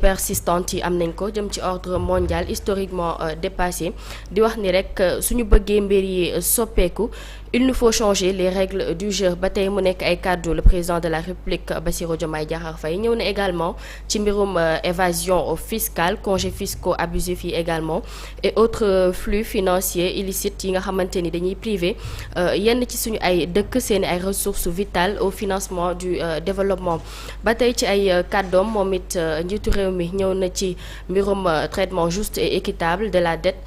persistantes yi am nañ ko jëm ci ordre mondial historiquement dépassé di wax ni rek suñu bëggee mbir yi soppeeku il nous faut changer les règles du jeu ba tey mu nekk ay kàddu le président de la République Bassirou Diomaye Diakhar Faye ñëw na également ci mbirum évasion fiscale congés fiscaux abusifs yi également et autres flux financiers illicites yi nga xamante ni dañuy privé yenn ci suñu ay dëkk seeni ay ressources vitales au financement du développement ba tey ci ay kàddoom moom it njiitu réew mi ñëw na ci mbirum traitement juste et équitable de la dette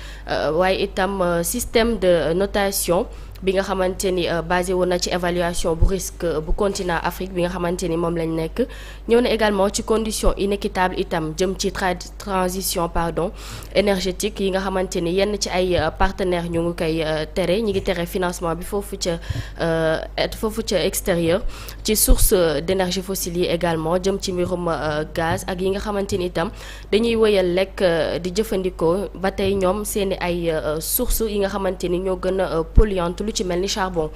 waaye itam système de notation bi nga xamante ni basé woon na ci évaluation bu risque bu continent Afrique bi nga xamante ni moom lañ nekk ñëw na également ci conditions inéquitables itam jëm ci transition énergétique yi nga xamante ni yenn ci ay partenaires ñu ngi koy tere ñi ngi tere financement bi foofu ca extérieur ci source d'énergie fossile yi également jëm ci mbirum gaz ak yi nga xamante ni itam dañuy wëyal lekk di jëfandikoo ba tey ñoom seeni ay sources yi nga xamante ni ñoo gën a polluantes lu ci mel ni charbon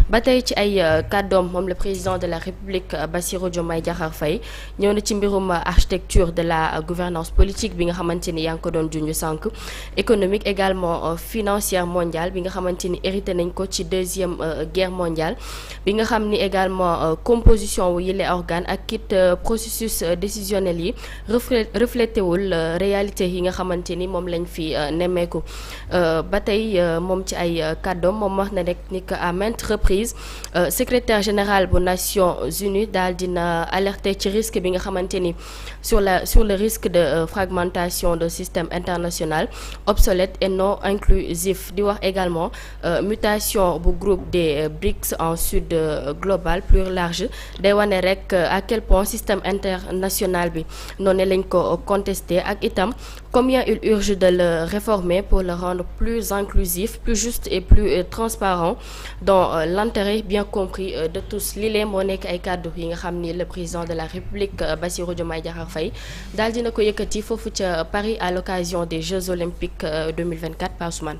ba tey ci ay kàddoom moom le président de la République Bassirou Diomaye Diakhar Faye ñëw na ci mbirum architecture de la gouvernance politique bi nga xamante ni yaa ngi ko doon junj sànq économique également financière mondiale bi nga xamante ni hérité nañ ko ci deuxième guerre mondiale bi nga xam ni également composition wu yile organe ak kit processus décisionnel yi reflété wul réalité yi nga xamante ni moom lañ fi nemmeeku ba tey moom ci ay kàddoom moom wax na rek ni que à maintes reprises secrétaire général bu Nations Unies daal dina alerter ci risque bi nga xamante ni sur le risque de fragmentation de système international obsolète et non inclusif di wax également mutation bu groupe des BRICS en sud global plus large day wane rek à quel point système international bi noonu lañ ko contesté ak itam combien il urge de le réformer pour le rendre plus inclusif plus juste et plus transparent dans l'intérêt bien compris de tous lii lee moo nekk ay kàddu yi nga xam ni le président de la République Bassirou Diomaye Diakhar Faye daal dina ko yëkkati foofu ca Paris à l'occasion des Jeux olympiques 2024 par Ousmane.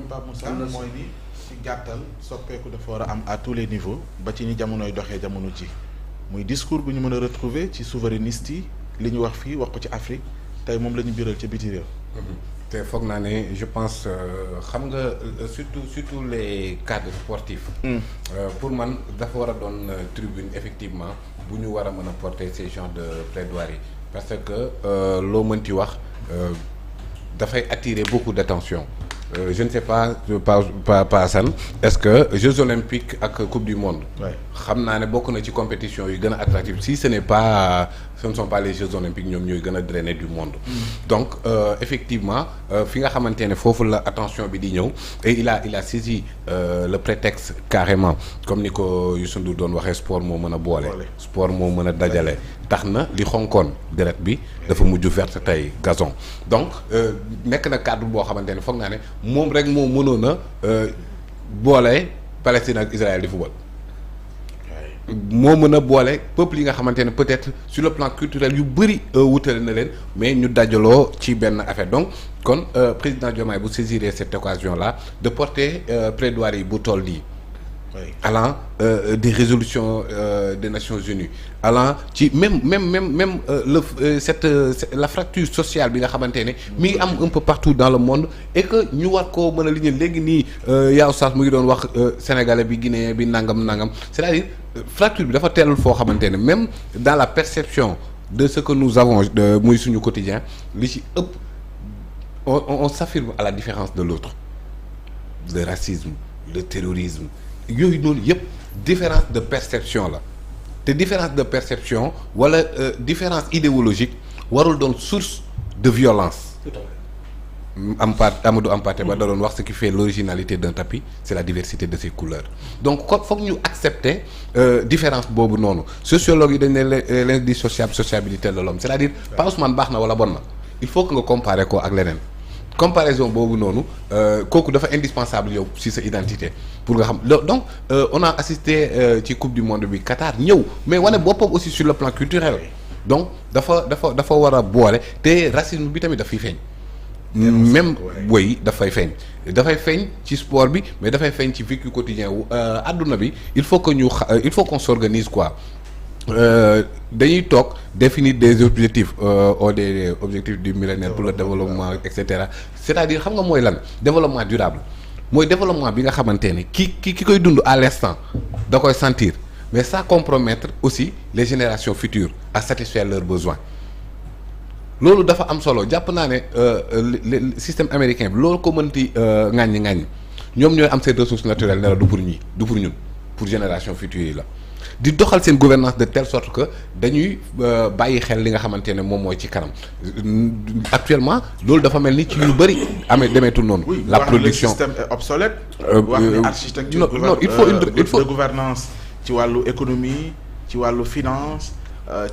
Pape Moussa mooy ni ci gàttal soppeeku dafa war a am à tous les niveaux ba ci ni jamonoy doxee jamono ji muy discours bu ñu mën a retrouver ci souverainiste yi li ñu wax fii wax ko ci Afrique tey moom la ñu biral ca biti réew. te foog naa ne je pense xam nga surtout les cadres sportifs. Pour man dafa war a doon tribune effectivement bu ñu war a mën a porter ces genres de plaidoirie parce que loo mënti wax dafay attirer beaucoup d'attention. Je ne sais pas Assane est-ce que Jeux olympiques ak Coupe du monde. xam naa ne bokk na ci compétition yu gën a attractive si ce ne sont pas les Jeux olympiques ñoom ñooy gën a drainer du monde. Donc effectivement fi nga xamante ne foofu la attention bi di ñëw et il a saisi le prétexte carrément comme ni ko Youssou Ndour doon waxee sport moo mën a boole. sport moo mën a dajale. tax na li xonkoon deret bi dafa mujj verte tey gazon donc nekk na cadre boo xamante ne foog naa ne moom rek moo mënoon a boole Palestine ak Israël di football moo mën a boole peuple yi nga xamante ne peut-être sur le plan culturel yu bëri wutale na leen mais ñu dajaloo ci benn affaire donc kon président Diomaye bu saisir cette occasion là de porter plaidoirie bu toll nii allant des résolutions des Nations Unies allant ci même la fracture sociale bi nga xamante ne mi ngi am un peu partout dans le monde et que ñu war koo mën a liggéey léegi nii yaa Oustaz mu ngi doon wax sénégalais bi guinéen bi nangam c'est-à-dire fracture bi dafa teelul foo xamante ne même dans la perception de ce que nous avons muy suñu quotidien li ci ëpp on s'affirme à la différence de l'autre le racisme le terrorisme yooyu noonu yëpp différence de perception la te différence de perception wala différence idéologique warul doon source de violence. Amadou Hampâté Bâ da doon wax ce qui fait l'originalité d'un tapis c'est la diversité de ses couleurs donc kon foog ñu accepter différence boobu noonu sociologue yi dañ ne l'indissociable sociabilité de l'homme c'est-à-dire pas Ousmane baax na wala bon na il faut que nga comparer ko ak leneen. comparaison boobu noonu kooku dafa indispensable yow ci sa identité pour nga xam donc on a assisté ci coupe du monde bi Qatar ñëw mais wane boppam aussi sur le plan culturel donc dafa war a boole te racisme bi tamit dafay feeñ même dafay feeñ ci sport bi mais dafay feeñ ci vécu quotidien wu àdduna bi il faut qu'on s'organise quoi dañuy toog définir des objectifs ou des objectifs du millénaire pour le développement et cetera c'est-à-dire xam nga mooy lan développement durable mooy développement bi nga xamante ne ki koy dund à l'instant da koy sentir mais sans compromettre aussi les générations futures à satisfaire leurs besoins loolu dafa am solo jàpp naa ne le système américain bi loolu ko mënti ŋàññi ñoom ñooy am seen ressources naturelles ne la du pour ñii du pour ñun pour génération future yi la di doxal seen gouvernance de telle sorte que dañuy bàyyi xel li nga xamante ne moom mooy ci kanam actuellement loolu dafa mel ni ci yu bëri demeetul noonu. la production le système est obsolète. wax ni architecture non il faut de gouvernance ci wàllu économie ci wàllu finance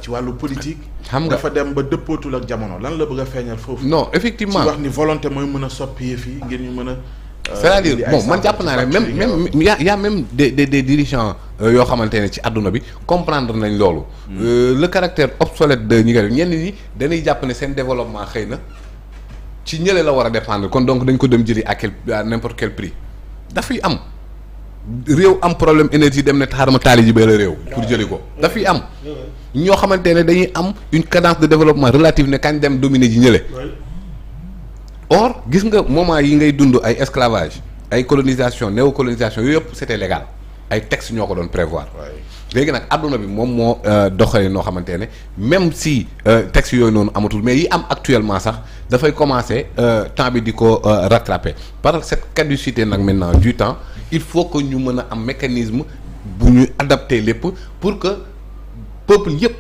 ci wàllu politique. xam nga dafa dem ba dëppootul ak jamono lan la bëgg a feeñal foofu. non effectivement ci wax ni volonté mooy mën a soppi yëf yi ngir ñu mën a. c'est-à-dire bon man jàpp naa ne même y a même des dirigeants yoo xamante ne ci àdduna bi comprendre nañ loolu. Le caractère obsolète de ñi nga ñenn ñi dañuy jàpp ne seen développement xëy na ci ñële la war a dépendre kon donc dañ ko dem jëli à n'importe quel prix dafay am réew am problème énergie dem ne xaaral ma taali ji ba la réew. pour jëli ko dafay am. ñoo xamante ne dañuy am une cadence de développement relative ne kañ dem dominer ji ñële. or gis nga moment yi ngay dund ay esclavage ay colonisation néocolonisation yooyu yëpp c'était légal ay textes ñoo ko doon prévoir léegi nag adduna bi moom moo doxalee noo xamante ne même si textes yooyu noonu amatul mais yi am actuellement sax dafay commencer temps bi di ko rattraper par cette caducité nag maintenant du temps il faut que ñu mën a am mécanisme bu ñu adapter lépp pour que peuple yëpp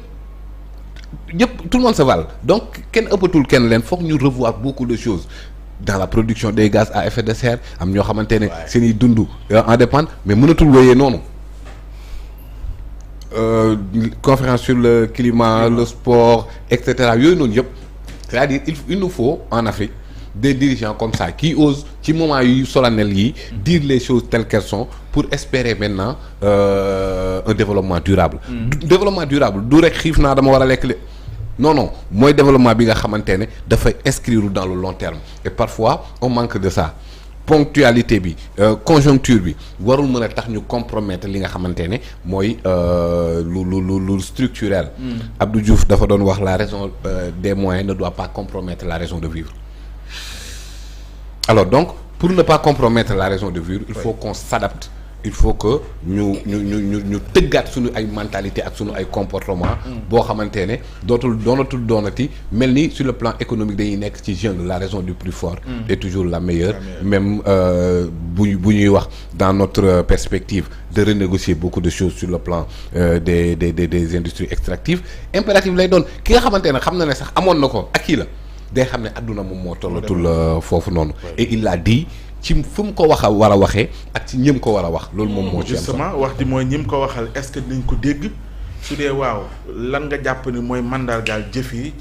tout le monde se vale donc kenn ëppatul kenn leen foog ñu revoir beaucoup de choses dans la production des gaz à effet de serre am ñoo xamante ne seen i dund en dépend mais mënatul wéyee noonu conférence sur le climat le sport et cetera yooyu noonu yëpp c'est-à-dire il nous faut en Afrique des dirigeants comme ça qui osent ci moment yu solennel yi dire les choses telles qu'elles sont pour espérer maintenant un développement durable développement durable du rek xiif naa dama war a lekk non mooy développement bi nga xamante ne dafay inscrire dans le long terme et parfois on manque de ça ponctualité bi conjoncture bi warul mën a tax ñu compromettre li nga xamante ne mooy lu structurel Abdou Diouf dafa doon wax la raison des moyens ne doit pas compromettre la raison de vivre alors donc pour ne pas compromettre la raison de vivre il faut qu'on s'adapte il faut que ñu tëggaat suñu ay mentalité ak suñu ay comportement boo xamante ne doonatul doonati mel ni sur le plan économique dañuy nekk ci jungle la raison du plus fort est toujours la meilleure même bu ñuy wax dans notre perspective de renégocier beaucoup de choses sur le plan des industries extractives impératif lay doon ki nga xamante ne xam na ne sax amoon na ko ak kii la day xam ne adduna moom moo tollatul foofu noonu et il l'a dit ci fu mu ko war a waxee ak ci ñëm ko war a wax loolu moom moo ci am justement wax ji mooy ñim ko waxal est-ce que dinañ ko dégg su dee waaw lan nga jàpp ni mooy mandargaal jëf yi